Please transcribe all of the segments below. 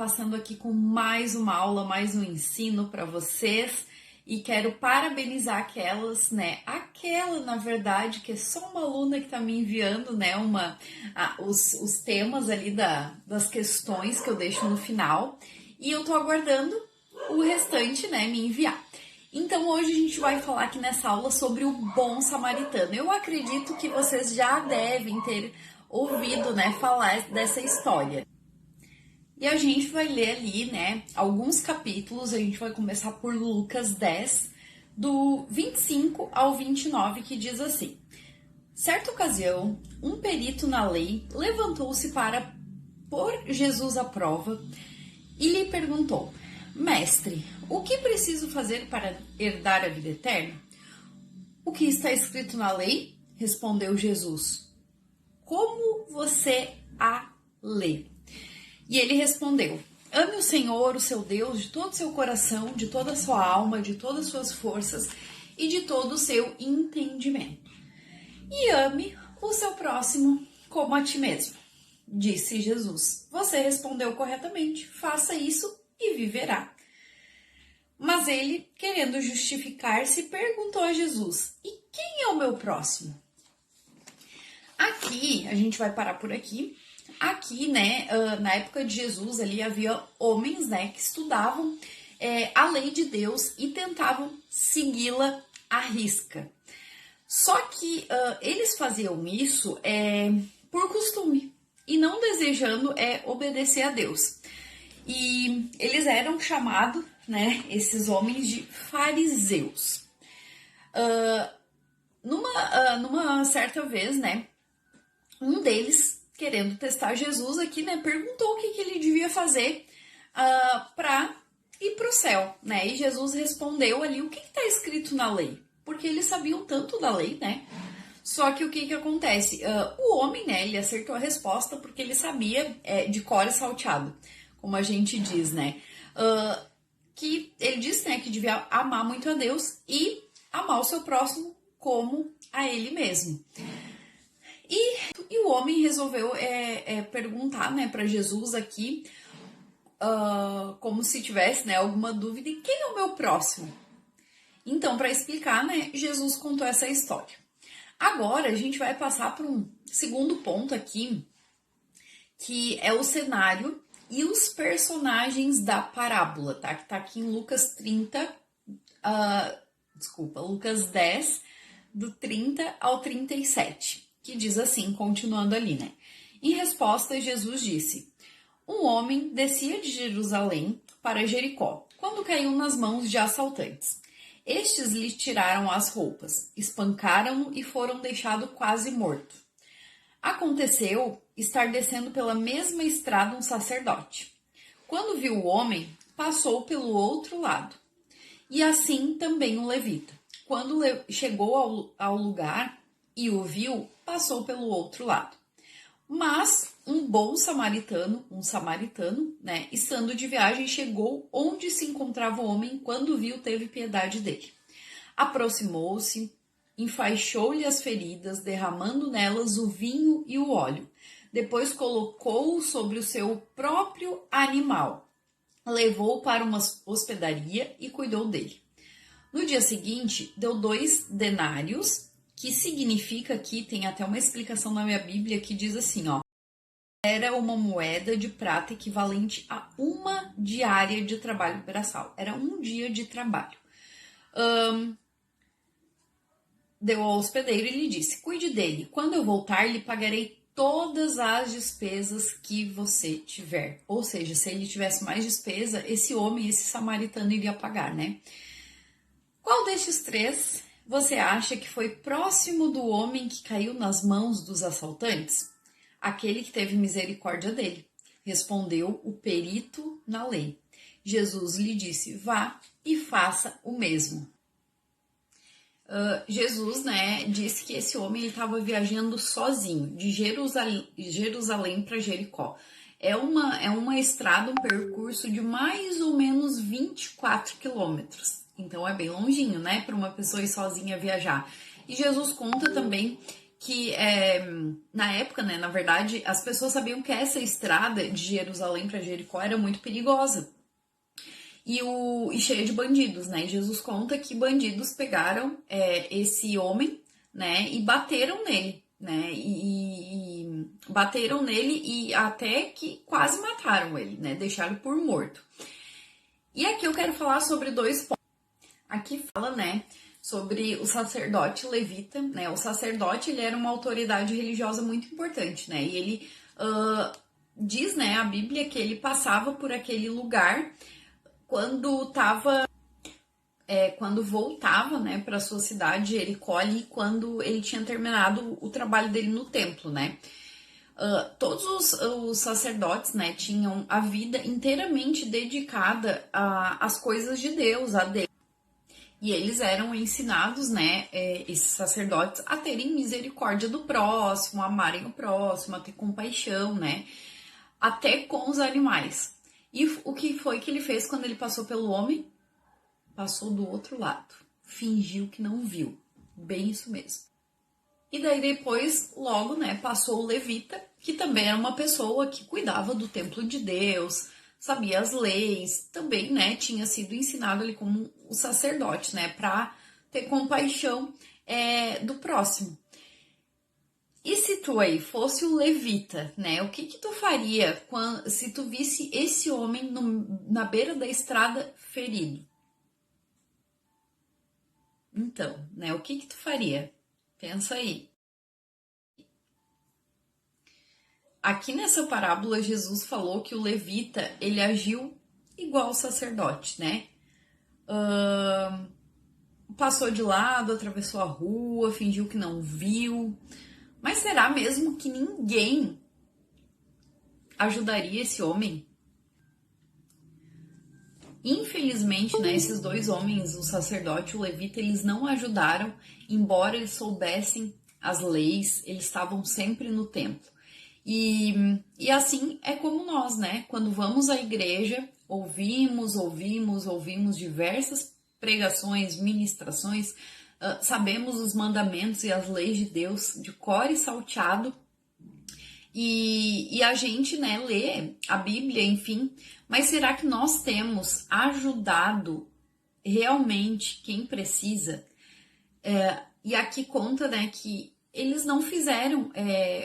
passando aqui com mais uma aula, mais um ensino para vocês e quero parabenizar aquela, na verdade, que é só uma aluna que está me enviando, né, os temas ali das questões que eu deixo no final e eu tô aguardando o restante, né, me enviar. Então hoje a gente vai falar aqui nessa aula sobre o bom samaritano. Eu acredito que vocês já devem ter ouvido, né, falar dessa história. E a gente vai ler ali, né, alguns capítulos. A gente vai começar por Lucas 10, do 25 ao 29, que diz assim: certa ocasião, um perito na lei levantou-se para pôr Jesus à prova e lhe perguntou: Mestre, o que preciso fazer para herdar a vida eterna? O que está escrito na lei? Respondeu Jesus. Como você a lê? E ele respondeu: ame o Senhor, o seu Deus, de todo o seu coração, de toda a sua alma, de todas as suas forças e de todo o seu entendimento. E ame o seu próximo como a ti mesmo. Disse Jesus: você respondeu corretamente, faça isso e viverá. Mas ele, querendo justificar-se, perguntou a Jesus: e quem é o meu próximo? Aqui, a gente vai parar por aqui. Aqui, né, na época de Jesus, ali havia homens, né, que estudavam a lei de Deus e tentavam segui-la à risca. Só que eles faziam isso por costume e não desejando obedecer a Deus. E eles eram chamados, né, esses homens de fariseus. Numa certa vez, né, um deles, querendo testar Jesus aqui, né, perguntou o que ele devia fazer para ir para o céu, né? E Jesus respondeu ali o que está escrito na lei, porque eles sabiam tanto da lei, né? Só que o que acontece? O homem, né, ele acertou a resposta porque ele sabia de cor e salteado, como a gente diz, né? Que ele disse, né, que devia amar muito a Deus e amar o seu próximo como a ele mesmo. E o homem resolveu perguntar, né, para Jesus aqui, como se tivesse, né, alguma dúvida, e quem é o meu próximo? Então, para explicar, né, Jesus contou essa história. Agora, a gente vai passar para um segundo ponto aqui, que é o cenário e os personagens da parábola, tá? Que tá aqui em Lucas 10, do 30 ao 37. Que diz assim, continuando ali, né? Em resposta, Jesus disse: um homem descia de Jerusalém para Jericó, quando caiu nas mãos de assaltantes. Estes lhe tiraram as roupas, espancaram-no e foram deixado quase morto. Aconteceu estar descendo pela mesma estrada um sacerdote. Quando viu o homem, passou pelo outro lado. E assim também um levita. Quando chegou ao lugar e o viu, passou pelo outro lado. Mas um bom samaritano, né, estando de viagem, chegou onde se encontrava o homem. Quando viu, teve piedade dele. Aproximou-se, enfaixou-lhe as feridas, derramando nelas o vinho e o óleo. Depois colocou-o sobre o seu próprio animal. Levou-o para uma hospedaria e cuidou dele. No dia seguinte, deu 2 denários, que significa aqui, tem até uma explicação na minha Bíblia que diz assim, ó. Era uma moeda de prata equivalente a uma diária de trabalho braçal. Era um dia de trabalho. Deu ao hospedeiro e lhe disse: cuide dele. Quando eu voltar, lhe pagarei todas as despesas que você tiver. Ou seja, se ele tivesse mais despesa, esse homem, esse samaritano, iria pagar, né? Qual destes 3 você acha que foi próximo do homem que caiu nas mãos dos assaltantes? Aquele que teve misericórdia dele. Respondeu o perito na lei. Jesus lhe disse: vá e faça o mesmo. Jesus, né, disse que esse homem estava viajando sozinho, de Jerusalém para Jericó. É uma estrada, um percurso de mais ou menos 24 quilômetros. Então é bem longinho, né, para uma pessoa ir sozinha viajar. E Jesus conta também que na época, né, na verdade, as pessoas sabiam que essa estrada de Jerusalém para Jericó era muito perigosa e cheia de bandidos, né? E Jesus conta que bandidos pegaram esse homem, né, e bateram nele, né? E bateram nele e até que quase mataram ele, né? Deixaram por morto. E aqui eu quero falar sobre 2 pontos. Aqui fala, né, sobre o sacerdote levita, né? O sacerdote, ele era uma autoridade religiosa muito importante, né? E ele diz, né, a Bíblia que ele passava por aquele lugar quando voltava, né, para sua cidade, Jericó, e quando ele tinha terminado o trabalho dele no templo, né? Todos os sacerdotes, né, tinham a vida inteiramente dedicada às coisas de Deus, a Deus. E eles eram ensinados, né, esses sacerdotes, a terem misericórdia do próximo, a amarem o próximo, a ter compaixão, né, até com os animais. E o que foi que ele fez quando ele passou pelo homem? Passou do outro lado, fingiu que não viu, bem isso mesmo. E daí depois, logo, né, passou o levita, que também era uma pessoa que cuidava do templo de Deus, sabia as leis, também, né, tinha sido ensinado ali como o sacerdote, né, para ter compaixão do próximo. E se tu aí fosse o levita, né, o que tu faria se tu visse esse homem na beira da estrada ferido? Então, né, o que tu faria? Pensa aí. Aqui nessa parábola, Jesus falou que o levita, ele agiu igual o sacerdote, né? Passou de lado, atravessou a rua, fingiu que não viu. Mas será mesmo que ninguém ajudaria esse homem? Infelizmente, né, esses 2 homens, o sacerdote e o levita, eles não ajudaram, embora eles soubessem as leis, eles estavam sempre no templo. E assim é como nós, né? Quando vamos à igreja, ouvimos diversas pregações, ministrações, sabemos os mandamentos e as leis de Deus de cor e salteado, e a gente, né, lê a Bíblia, enfim, mas será que nós temos ajudado realmente quem precisa? E aqui conta, né, que eles não fizeram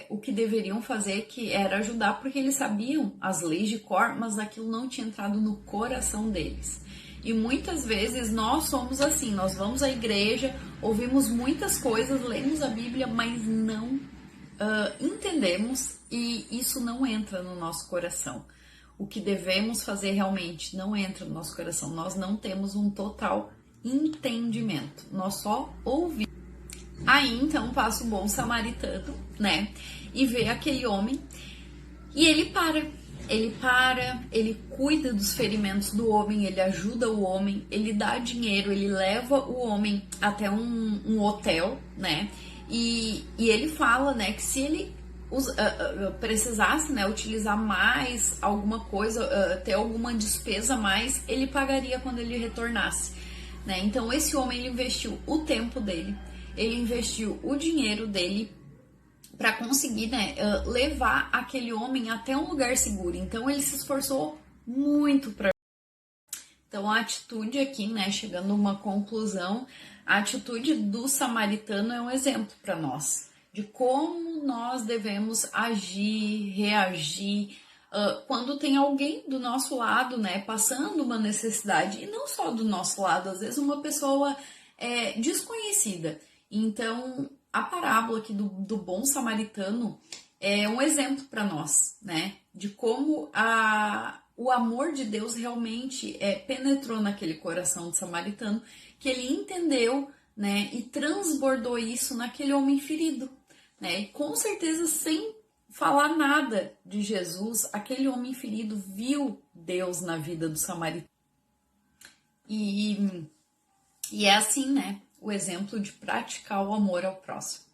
o que deveriam fazer, que era ajudar, porque eles sabiam as leis de cor, mas aquilo não tinha entrado no coração deles. E muitas vezes nós somos assim, nós vamos à igreja, ouvimos muitas coisas, lemos a Bíblia, mas não entendemos e isso não entra no nosso coração. O que devemos fazer realmente não entra no nosso coração. Nós não temos um total entendimento, nós só ouvimos. Aí então passa o bom samaritano, né? E vê aquele homem e ele para, ele cuida dos ferimentos do homem, ele ajuda o homem, ele dá dinheiro, ele leva o homem até um hotel, né? E ele fala, né, que se ele precisasse, né, utilizar mais alguma coisa, ter alguma despesa a mais, ele pagaria quando ele retornasse, né? Então esse homem, ele investiu o tempo dele, ele investiu o dinheiro dele para conseguir, né, levar aquele homem até um lugar seguro. Então ele se esforçou muito para. Então a atitude aqui, né, chegando a uma conclusão, a atitude do samaritano é um exemplo para nós de como nós devemos agir, reagir quando tem alguém do nosso lado, né, passando uma necessidade, e não só do nosso lado, às vezes uma pessoa desconhecida. Então, a parábola aqui do bom samaritano é um exemplo para nós, né? De como o amor de Deus realmente penetrou naquele coração do samaritano, que ele entendeu, né? E transbordou isso naquele homem ferido, né? E com certeza, sem falar nada de Jesus, aquele homem ferido viu Deus na vida do samaritano. E é assim, né? O exemplo de praticar o amor ao próximo.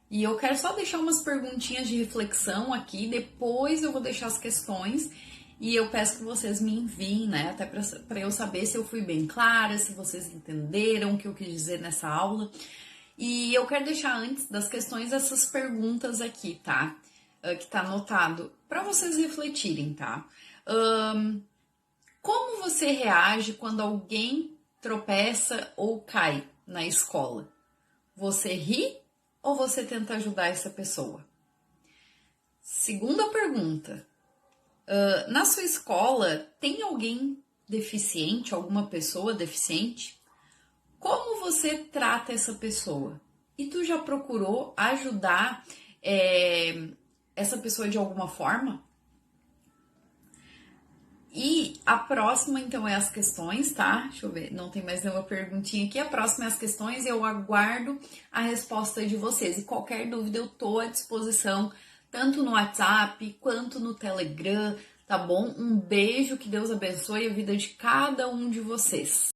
E eu quero só deixar umas perguntinhas de reflexão aqui, depois eu vou deixar as questões e eu peço que vocês me enviem, né, até para eu saber se eu fui bem clara, se vocês entenderam o que eu quis dizer nessa aula. E eu quero deixar antes das questões essas perguntas aqui, tá? Que tá anotado para vocês refletirem, tá? Como você reage quando alguém tropeça ou cai na escola? Você ri ou você tenta ajudar essa pessoa? Segunda pergunta. Na sua escola, tem alguém deficiente, alguma pessoa deficiente? Como você trata essa pessoa? E tu já procurou ajudar essa pessoa de alguma forma? E a próxima, então, é as questões, tá? Deixa eu ver, não tem mais nenhuma perguntinha aqui. A próxima é as questões e eu aguardo a resposta de vocês. E qualquer dúvida eu tô à disposição, tanto no WhatsApp quanto no Telegram, tá bom? Um beijo, que Deus abençoe a vida de cada um de vocês.